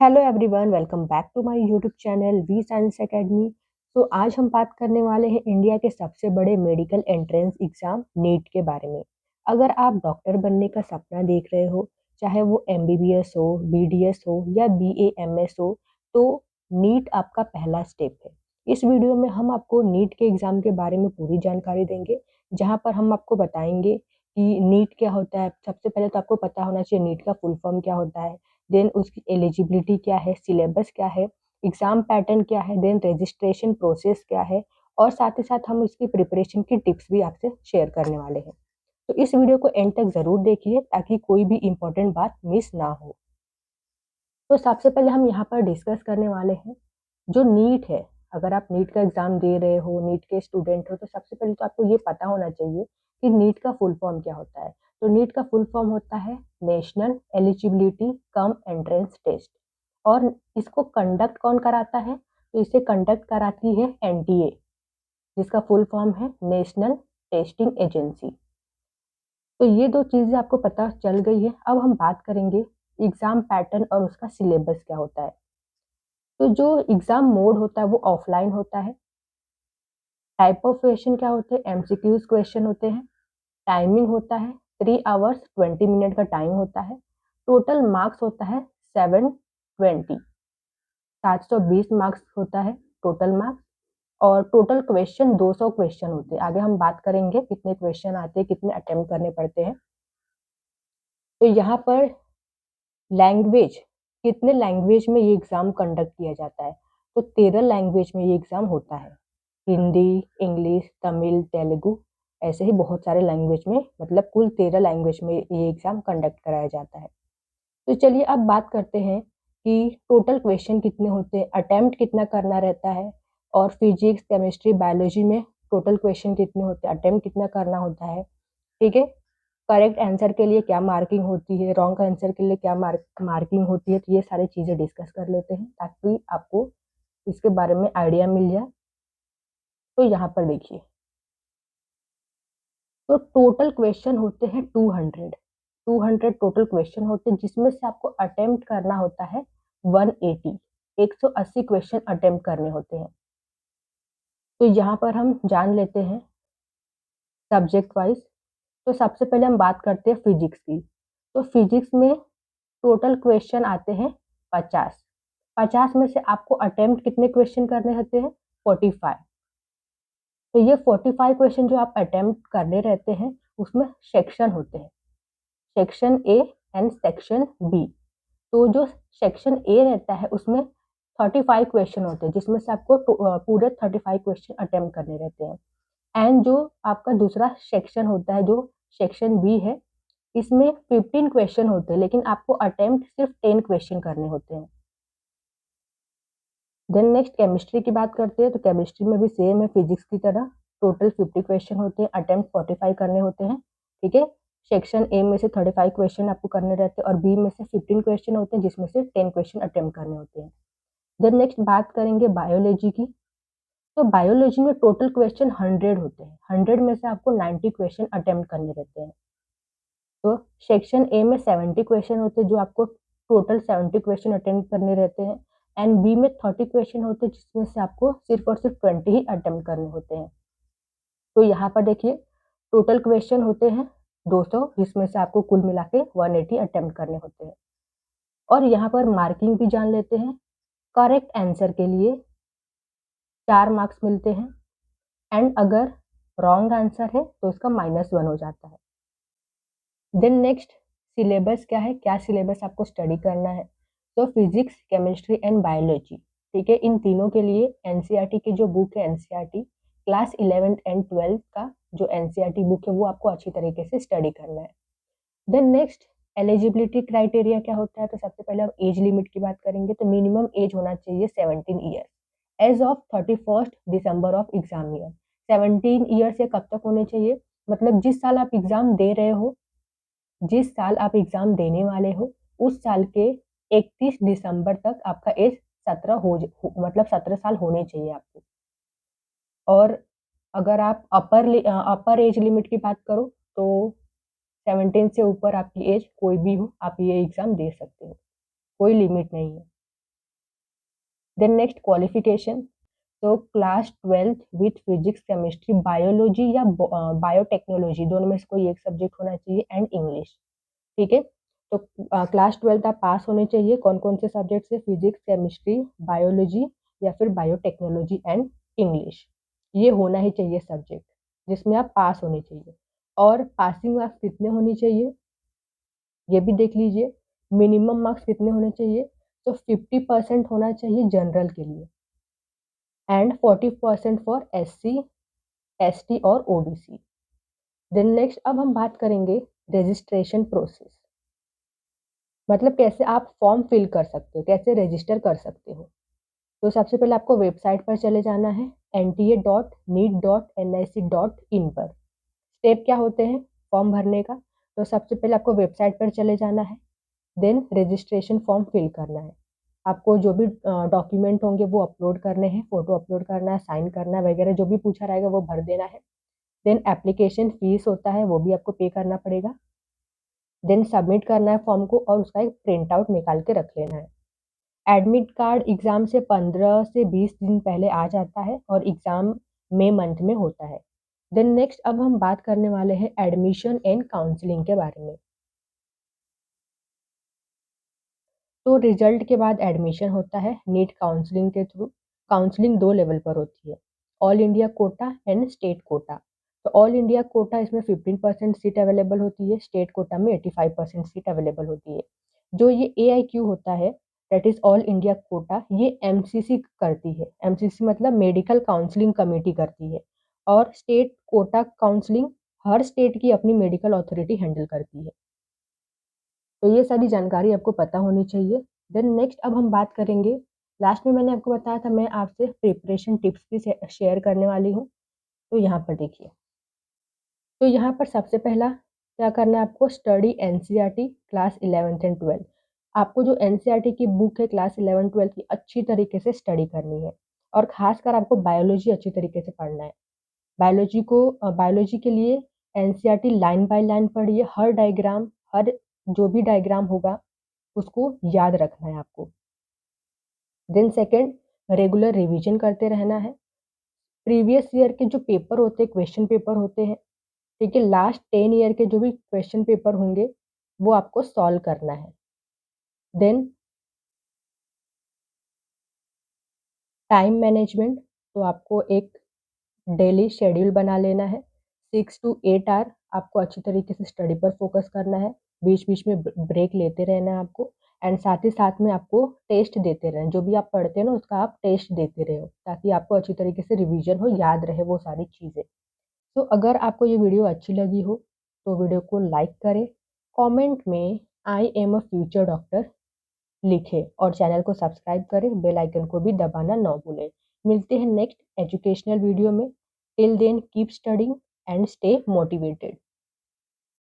Hello everyone, welcome back to my YouTube channel V science academy. तो आज हम बात करने वाले हैं इंडिया के सबसे बड़े मेडिकल एंट्रेंस एग्जाम नीट के बारे में। अगर आप डॉक्टर बनने का सपना देख रहे हो, चाहे वो एमबीबीएस हो, बीडीएस हो या बीएएमएस हो, तो नीट आपका पहला स्टेप है। इस वीडियो में हम आपको नीट के एग्जाम के बारे में पूरी जानकारी देंगे, जहां पर हम आपको बताएंगे कि नीट क्या होता है। सबसे पहले तो आपको पता होना चाहिए नीट का फुल फॉर्म क्या होता है, देन उसकी एलिजिबिलिटी क्या है, सिलेबस क्या है, एग्जाम पैटर्न क्या है, देन रजिस्ट्रेशन प्रोसेस क्या है, और साथ ही साथ हम इसकी प्रिपरेशन की टिप्स भी आपसे शेयर करने वाले हैं। तो इस वीडियो को एंड तक जरूर देखिए ताकि कोई भी इंपॉर्टेंट बात मिस ना हो। तो सबसे पहले हम यहाँ पर डिस्कस करने वाले हैं जो नीट है। अगर आप नीट का एग्जाम दे रहे हो, नीट के स्टूडेंट हो, तो सबसे पहले तो आपको ये पता होना चाहिए कि नीट का फुल फॉर्म क्या होता है। तो नीट का फुल फॉर्म होता है national eligibility cum entrance test. और इसको कंडक्ट कौन कराता है? तो इसे कंडक्ट कराती है एनटीए, जिसका फुल फॉर्म है नेशनल टेस्टिंग एजेंसी। तो ये दो चीजें आपको पता चल गई है। अब हम बात करेंगे एग्जाम पैटर्न और उसका सिलेबस क्या होता है। तो जो एग्जाम मोड होता है वो ऑफलाइन होता है। टाइप ऑफ क्वेश्चन क्या होते हैं? एमसीक्यूज क्वेश्चन होते हैं। टाइमिंग होता है 3 आवर्स 20 मिनट का टाइम होता है। टोटल मार्क्स होता है 720, 720 मार्क्स होता है टोटल मार्क्स। और टोटल क्वेश्चन 200 क्वेश्चन होते हैं। आगे हम बात करेंगे कितने क्वेश्चन आते हैं, कितने अटेम्प्ट करने पड़ते हैं। तो यहाँ पर लैंग्वेज, कितने लैंग्वेज में ये एग्जाम कंडक्ट किया जाता है? तो 13 लैंग्वेज में ये एग्जाम होता है। हिंदी, इंग्लिश, तमिल, तेलुगु, ऐसे ही बहुत सारे लैंग्वेज में, मतलब कुल 13 लैंग्वेज में ये एग्जाम कंडक्ट कराया जाता है। तो चलिए अब बात करते हैं कि टोटल क्वेश्चन कितने होते हैं, अटेम्प्ट कितना करना रहता है, और फिजिक्स, केमिस्ट्री, बायोलॉजी में टोटल क्वेश्चन कितने होते हैं, अटेम्प्ट कितना करना होता है। ठीक है, करेक्ट आंसर के लिए क्या मार्किंग होती है, रॉन्ग आंसर के लिए क्या मार्किंग होती है। तो ये सारी चीजें डिस्कस कर लेते हैं ताकि आपको इसके बारे में आइडिया मिल जाए। तो यहाँ पर देखिए, तो टोटल क्वेश्चन होते हैं 200 टोटल क्वेश्चन होते हैं, जिसमें से आपको अटेम्प्ट करना होता है 180, 180 क्वेश्चन अटेम्प्ट करने होते हैं। तो यहाँ पर हम जान लेते हैं सब्जेक्ट वाइज। तो सबसे पहले हम बात करते हैं फिजिक्स की। तो फिजिक्स में टोटल क्वेश्चन आते हैं 50। 50 में से आपको अटेम्प्ट कितने क्वेश्चन करने होते हैं? 45। तो ये 45 क्वेश्चन जो आप अटेम्प्ट करने रहते हैं, उसमें सेक्शन होते हैं, section A and section B. तो जो सेक्शन ए रहता है उसमें 35 क्वेश्चन होते हैं, जिसमें से आपको पूरे 35 क्वेश्चन अटेम्प्ट करने रहते हैं। एंड जो आपका दूसरा सेक्शन होता है, जो सेक्शन बी है, इसमें 15 क्वेश्चन होते हैं, लेकिन आपको अटेम्प्ट सिर्फ 10 क्वेश्चन करने होते हैं। देन नेक्स्ट केमिस्ट्री की बात करते हैं। तो केमिस्ट्री में भी सेम है फिजिक्स की तरह, टोटल 50 क्वेश्चन होते हैं, अटेम्प्ट 45 करने होते हैं। ठीक है, सेक्शन ए में से 35 क्वेश्चन आपको करने रहते हैं, और बी में से 15 क्वेश्चन होते हैं, जिसमें से 10 क्वेश्चन अटेम्प्ट करने होते हैं। देन नेक्स्ट बात करेंगे बायोलॉजी की। तो बायोलॉजी में टोटल क्वेश्चन 100 होते हैं, 100 में से आपको 90 क्वेश्चन अटेम्प्ट करने रहते हैं। तो सेक्शन ए में 70 क्वेश्चन होते हैं, जो आपको टोटल 70 क्वेश्चन अटेम्प्ट करने रहते हैं। एंड बी में 30 क्वेश्चन होते हैं, जिसमें से आपको सिर्फ और सिर्फ 20 ही अटेम्प्ट करने होते हैं। तो यहाँ पर देखिए, टोटल क्वेश्चन होते हैं 200, जिसमें से आपको कुल मिला के 180 अटेम्प्ट करने होते हैं। और यहाँ पर मार्किंग भी जान लेते हैं। करेक्ट आंसर के लिए 4 मार्क्स मिलते हैं, एंड अगर रॉन्ग आंसर है तो उसका -1 हो जाता है। देन नेक्स्ट सिलेबस क्या है, क्या सिलेबस आपको स्टडी करना है। तो फिजिक्स, केमिस्ट्री एंड बायोलॉजी, ठीक है, इन तीनों के लिए एनसीईआरटी की जो बुक है, NCERT class 11th and 12th का जो एनसीईआरटी बुक है, वो आपको अच्छी तरीके से स्टडी करना है। देन नेक्स्ट एलिजिबिलिटी क्राइटेरिया क्या होता है। तो सबसे पहले हम एज लिमिट की बात करेंगे। तो मिनिमम एज होना चाहिए 17 year age of 31 December of exam year. 17 year से कब तक होने चाहिए? मतलब जिस साल आप एग्जाम दे रहे हो, जिस साल आप एग्जाम देने वाले हो, उस साल के 31 दिसंबर तक आपका एज 17 मतलब 17 साल होने चाहिए आपको। और अगर आप अपर एज लिमिट की बात करो, तो 17 से ऊपर आपकी एज कोई भी हो, आप ये एग्जाम दे सकते हो, कोई लिमिट नहीं है। देन नेक्स्ट क्वालिफिकेशन, तो class 12th with physics, chemistry, biology या बायोटेक्नोलॉजी, दोनों में से कोई एक सब्जेक्ट होना चाहिए, एंड इंग्लिश। ठीक है, तो क्लास 12th आप पास होने चाहिए कौन कौन से सब्जेक्ट से, फिजिक्स, केमिस्ट्री, बायोलॉजी या फिर बायोटेक्नोलॉजी एंड इंग्लिश। ये होना ही चाहिए सब्जेक्ट जिसमें आप पास होने चाहिए। और पासिंग मार्क्स कितने होने चाहिए ये भी देख लीजिए। मिनिमम मार्क्स कितने होने चाहिए, तो 50% होना चाहिए जनरल के लिए, एंड 40% फॉर एससी, एसटी और ओबीसी। देन नेक्स्ट अब हम बात करेंगे रजिस्ट्रेशन प्रोसेस, मतलब कैसे आप फॉर्म फिल कर सकते हो, कैसे रजिस्टर कर सकते हो। तो सबसे पहले आपको वेबसाइट पर चले जाना है nta.neet.nic.in पर। स्टेप क्या होते हैं फॉर्म भरने का, तो सबसे पहले आपको वेबसाइट पर चले जाना है, देन रजिस्ट्रेशन फॉर्म फिल करना है। आपको जो भी डॉक्यूमेंट होंगे वो अपलोड करने हैं, फोटो अपलोड करना है, साइन करना है वगैरह, जो भी पूछा रहेगा वो भर देना है। देन एप्लीकेशन फीस होता है वो भी आपको पे करना पड़ेगा। देन सबमिट करना है फॉर्म को और उसका एक प्रिंट आउट निकाल के रख लेना है। एडमिट कार्ड एग्जाम से 15 से 20 दिन पहले आ जाता है और एग्जाम मई मंथ में होता है। देन नेक्स्ट अब हम बात करने वाले हैं एडमिशन एंड काउंसलिंग के बारे में। तो रिजल्ट के बाद एडमिशन होता है नीट काउंसलिंग के थ्रू। काउंसलिंग 2 लेवल पर होती है, all India quota and state quota. तो ऑल इंडिया कोटा इसमें 15% सीट अवेलेबल होती है, स्टेट कोटा में 85% सीट अवेलेबल होती है। जो ये AIQ होता है, that is all India quota, ये MCC करती है। MCC मतलब मेडिकल काउंसलिंग कमेटी करती है। और स्टेट कोटा काउंसलिंग हर स्टेट की अपनी मेडिकल अथॉरिटी हैंडल करती है। तो ये सारी जानकारी आपको पता होनी चाहिए। देन नेक्स्ट अब हम बात करेंगे, लास्ट में मैंने आपको बताया था मैं आपसे प्रिपरेशन टिप्स भी शेयर करने वाली हूँ। तो यहाँ पर देखिए, तो यहाँ पर सबसे पहला क्या करना है आपको, study NCERT class 11th and 12th। आपको जो NCERT की बुक है क्लास 11 12 की अच्छी तरीके से स्टडी करनी है। और खासकर आपको बायोलॉजी अच्छी तरीके से पढ़ना है। बायोलॉजी के लिए NCERT लाइन बाय लाइन पढ़िए, हर डायग्राम, हर जो भी डायग्राम होगा उसको याद रखना है आपको। देन सेकंड, रेगुलर रिवीजन करते रहना है। प्रीवियस ईयर के जो पेपर होते हैं, क्वेश्चन पेपर होते हैं, ठीक है, लास्ट 10 ईयर के जो भी क्वेश्चन पेपर होंगे वो आपको सॉल्व करना है। देन टाइम मैनेजमेंट, तो आपको एक डेली शेड्यूल बना लेना है। 6 to 8 आवर आपको अच्छी तरीके से स्टडी पर फोकस करना है। बीच बीच में ब्रेक लेते रहना है आपको। एंड साथ ही साथ में आपको टेस्ट देते रहना, जो भी आप पढ़ते हैं ना उसका आप टेस्ट देते रहो, ताकि आपको अच्छी तरीके से रिवीजन हो, याद रहे वो सारी चीज़ें। तो अगर आपको ये वीडियो अच्छी लगी हो तो वीडियो को लाइक करें, कमेंट में I am a future doctor लिखें और चैनल को सब्सक्राइब करें, बेल आइकन को भी दबाना ना भूलें। मिलते हैं नेक्स्ट एजुकेशनल वीडियो में। Till then keep studying and stay motivated.